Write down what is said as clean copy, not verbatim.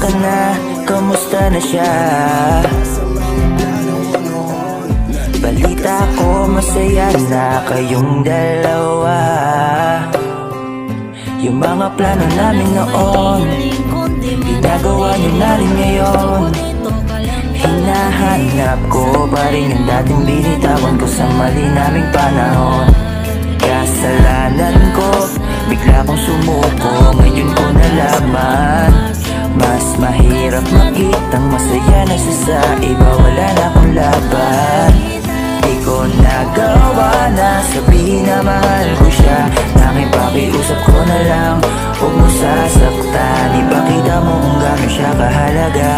ka na, kamusta na siya? Balita ko masaya na kayong dalawa. Yung mga plano namin noon, ginagawa niyo na rin ngayon. Hinahanap ko pa rin yung dating binitawan ko sa mali naming panahon. Kasalanan ko, bigla kong sumuko, ngayon ko nalaman. Mas mahirap makitang masaya na siya sa iba, wala na akong laban. Di ko nagawa na sabihin na mahal ko siya. Tanging pakiusap ko na lang, huwag mo sasaktan. Ipakita mo kung gano'n siya kahalaga.